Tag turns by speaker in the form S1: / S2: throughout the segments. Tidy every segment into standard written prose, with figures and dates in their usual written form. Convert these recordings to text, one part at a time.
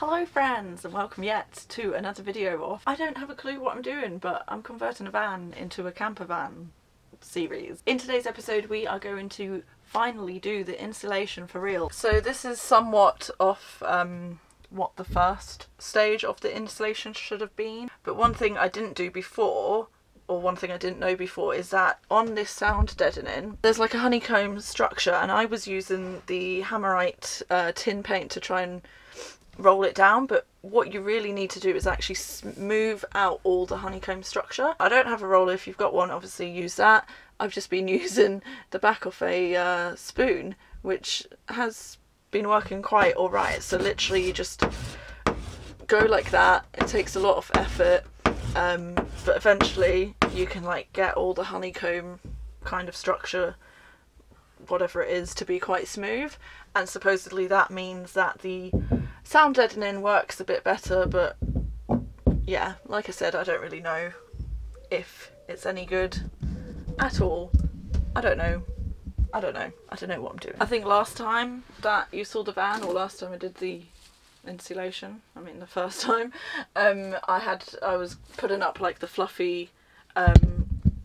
S1: Hello friends and welcome yet to another video of I don't have a clue what I'm doing, but I'm converting a van into a camper van series. In today's episode we are going to finally do the insulation for real. So this is somewhat off what the first stage of the insulation should have been, but one thing I didn't do before, or one thing I didn't know before, is that on this sound deadening there's like a honeycomb structure, and I was using the Hammerite tin paint to try and roll it down, but what you really need to do is actually smooth out all the honeycomb structure. I don't have a roller. If you've got one, obviously use that. I've just been using the back of a spoon, which has been working quite alright. So literally you just go like that. It takes a lot of effort, but eventually you can like get all the honeycomb kind of structure, whatever it is, to be quite smooth, and supposedly that means that the sound deadening works a bit better. But yeah, like I said, I don't really know if it's any good at all. I don't know what I'm doing. I think last time that you saw the van, or last time I did the insulation, I mean the first time, I was putting up like the fluffy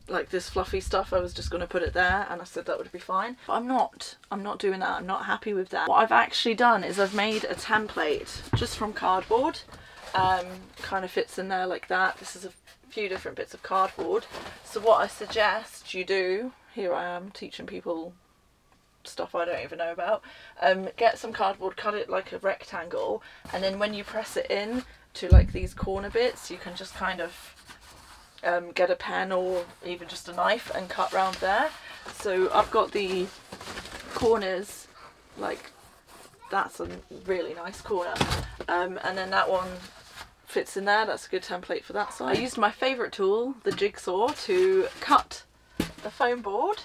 S1: like this fluffy stuff. I was just going to put it there and I said that would be fine, but I'm not doing that. I'm not happy with that. What I've actually done is I've made a template just from cardboard, kind of fits in there like that. This is a few different bits of cardboard. So what I suggest you do, here I am teaching people stuff I don't even know about, get some cardboard, cut it like a rectangle, and then when you press it in to like these corner bits, you can just kind of get a pen or even just a knife and cut round there. So I've got the corners, like that's a really nice corner, and then that one fits in there. That's a good template for that side. I used my favourite tool, the jigsaw, to cut the foam board.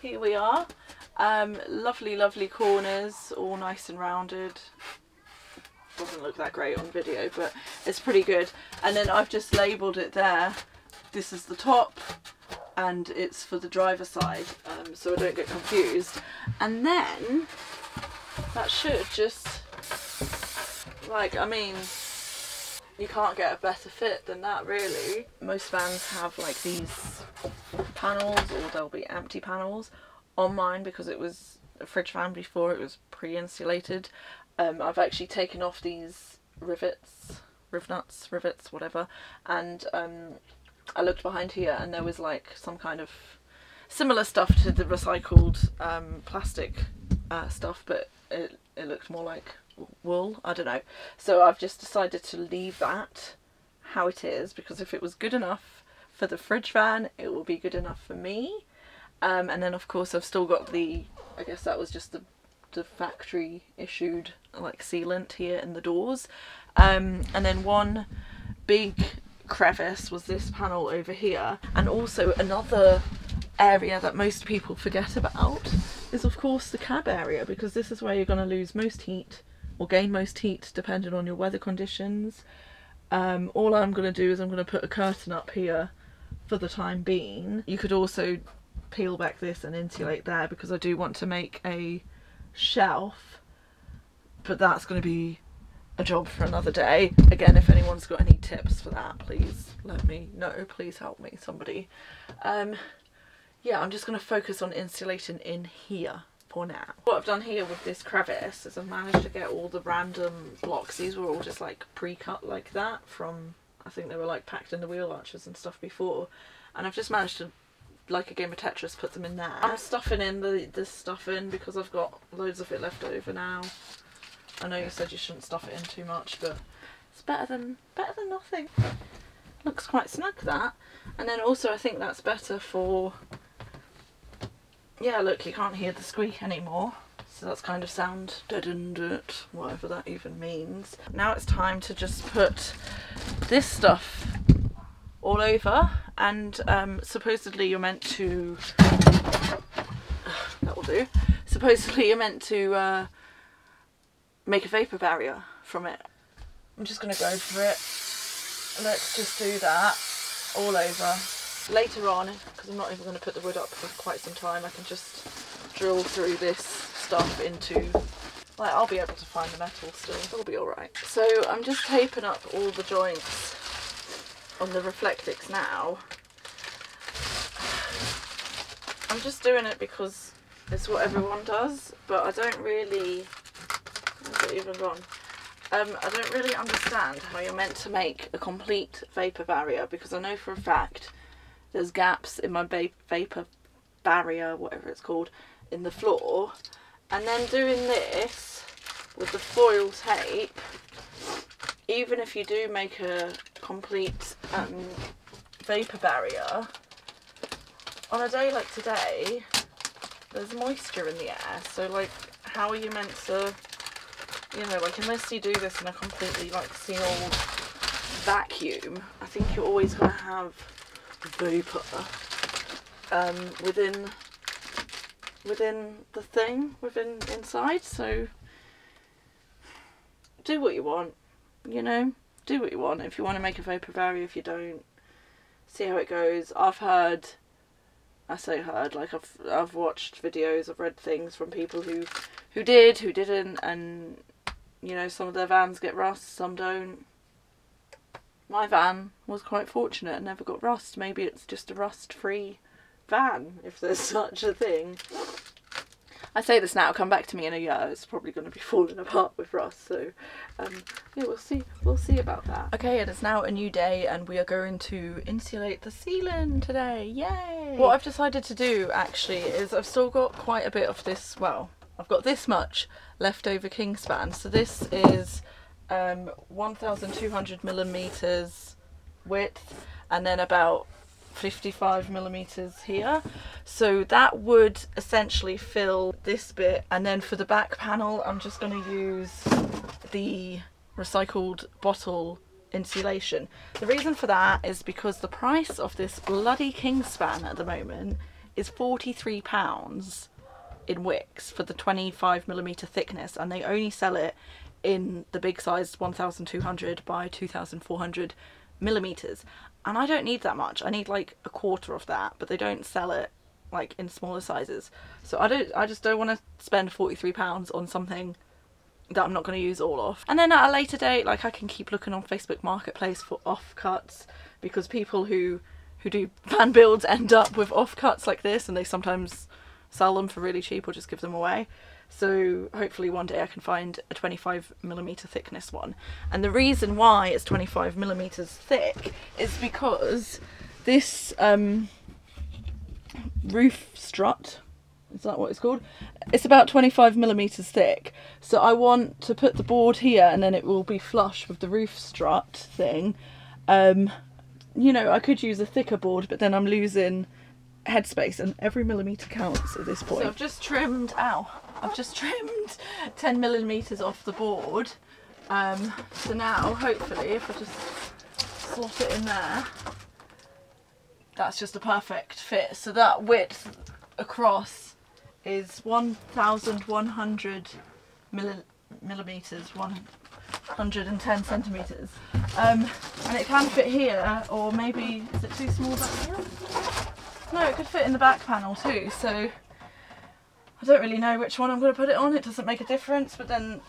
S1: Here we are. Lovely corners, all nice and rounded. Doesn't look that great on video, but it's pretty good. And then I've just labelled it there. This is the top and it's for the driver side, so I don't get confused. And then that should just, like, I mean, you can't get a better fit than that really. Most vans have like these panels, or there'll be empty panels. On mine, because it was a fridge van before, it was pre-insulated, I've actually taken off these rivets, whatever, and I looked behind here and there was like some kind of similar stuff to the recycled plastic stuff, but it looked more like wool, I don't know. So I've just decided to leave that how it is, because if it was good enough for the fridge van, it will be good enough for me. And then of course I've still got the, I guess that was just the factory issued like sealant here in the doors. And then one big crevice was this panel over here. And also another area that most people forget about is of course the cab area, because this is where you're going to lose most heat or gain most heat depending on your weather conditions. All I'm going to do is I'm going to put a curtain up here for the time being. You could also peel back this and insulate there, because I do want to make a shelf, but that's going to be a job for another day. Again, if anyone's got any tips for that, please let me know. Please help me, somebody. Yeah, I'm just going to focus on insulating in here for now. What I've done here with this crevice is I've managed to get all the random blocks. These were all just like pre-cut like that from, I think they were like packed in the wheel arches and stuff before, and I've just managed to, like a game of Tetris, put them in there. I'm stuffing in this stuff in because I've got loads of it left over now. I know you said you shouldn't stuff it in too much, but it's better than nothing. Looks quite snug, that. And then also I think that's better for, yeah, look, you can't hear the squeak anymore, so that's kind of sound deadened it, whatever that even means. Now it's time to just put this stuff all over, and supposedly you're meant to, that will do, supposedly you're meant to make a vapour barrier from it. I'm just going to go for it. Let's just do that all over. Later on, because I'm not even going to put the wood up for quite some time, I can just drill through this stuff into Like, I'll be able to find the metal still, it'll be alright. So I'm just taping up all the joints on the Reflectix now. I'm just doing it because it's what everyone does, but I don't really... Where's it even gone? I don't really understand how you're meant to make a complete vapour barrier, because I know for a fact there's gaps in my vapour barrier, whatever it's called, in the floor. And then doing this with the foil tape, even if you do make a complete vapour barrier, on a day like today, there's moisture in the air. So like, how are you meant to, you know, like, unless you do this in a completely like sealed vacuum, I think you're always going to have vapour within the thing, inside. So do what you want, you know, do what you want. If you want to make a vapour barrier, if you don't, see how it goes. I've heard, I say heard, like I've watched videos, I've read things from people who did, who didn't, and you know, some of their vans get rust, some don't. My van was quite fortunate and never got rust. Maybe it's just a rust-free van, if there's such a thing. I say this now, come back to me in a year, it's probably going to be falling apart with rust, so yeah, we'll see about that. Okay, it is now a new day and we are going to insulate the ceiling today, yay! What I've decided to do actually is I've still got quite a bit of this, well, I've got this much leftover kingspan, so this is 1200 millimeters width and then about 55 millimeters here, so that would essentially fill this bit. And then for the back panel I'm just going to use the recycled bottle insulation. The reason for that is because the price of this bloody kingspan at the moment is £43 in wicks for the 25 millimeter thickness, and they only sell it in the big size 1200 by 2400 millimeters. And I don't need that much. I need like a quarter of that, but they don't sell it like in smaller sizes. So I just don't want to spend £43 on something that I'm not going to use all of. And then at a later date, like, I can keep looking on Facebook Marketplace for offcuts, because people who do van builds end up with offcuts like this, and they sometimes sell them for really cheap or just give them away. So hopefully one day I can find a 25 millimeter thickness one. And the reason why it's 25 millimeters thick is because this roof strut, is that what it's called? It's about 25 millimeters thick. So I want to put the board here and then it will be flush with the roof strut thing. You know, I could use a thicker board, but then I'm losing headspace, and every millimeter counts at this point. So I've just trimmed 10 millimeters off the board. So now hopefully if I just slot it in there, that's just a perfect fit. So that width across is 1100 millimeters, 110 centimeters, and it can fit here, or maybe is it too small back here? No, it could fit in the back panel too, so I don't really know which one I'm going to put it on. It doesn't make a difference, but then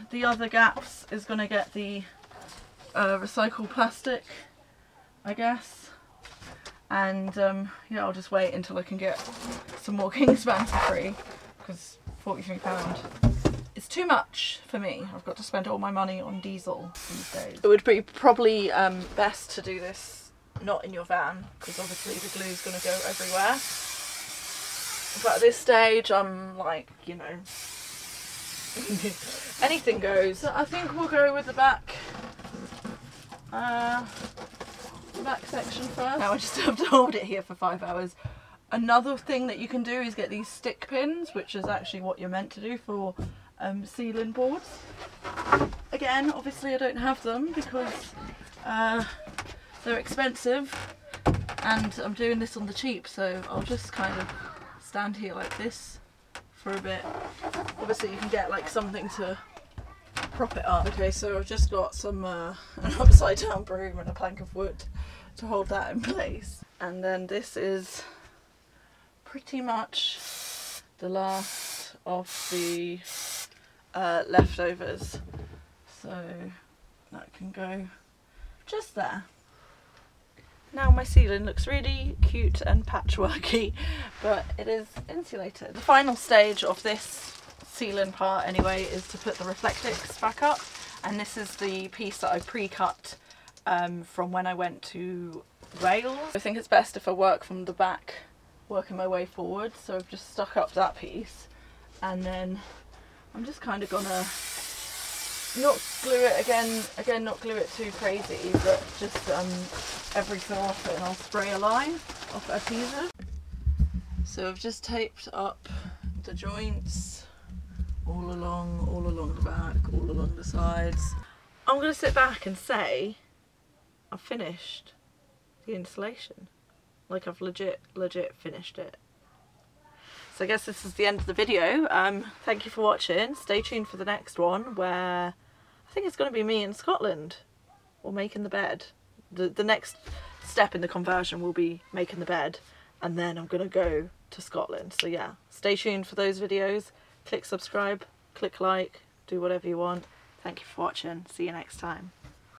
S1: the other gaps is going to get the recycled plastic, I guess. And yeah, I'll just wait until I can get some more kingspan for free, because £43 is too much for me. I've got to spend all my money on diesel these days. It would be probably best to do this not in your van, because obviously the glue is going to go everywhere. But at this stage I'm like, you know, anything goes. So I think we'll go with the back section first. Now I just have to hold it here for 5 hours. Another thing that you can do is get these stick pins, which is actually what you're meant to do for ceiling boards. Again, obviously I don't have them because they're expensive and I'm doing this on the cheap, so I'll just kind of stand here like this for a bit. Obviously you can get like something to prop it up. Okay, so I've just got some an upside down broom and a plank of wood to hold that in place. And then this is pretty much the last of the leftovers, so that can go just there. Now my ceiling looks really cute and patchworky, but it is insulated. The final stage of this ceiling part anyway is to put the Reflectix back up, and this is the piece that I pre-cut from when I went to Wales. I think it's best if I work from the back, working my way forward, so I've just stuck up that piece, and then I'm just kind of gonna not glue it again, not glue it too crazy, but just every so often I'll spray a line of adhesive. So I've just taped up the joints all along the back, all along the sides. I'm gonna sit back and say I've finished the installation. Like, I've legit finished it. So I guess this is the end of the video. Thank you for watching. Stay tuned for the next one, where I think it's going to be me in Scotland, or making the bed. The next step in the conversion will be making the bed, and then I'm going to go to Scotland. So yeah, stay tuned for those videos. Click subscribe, click like, do whatever you want. Thank you for watching. See you next time.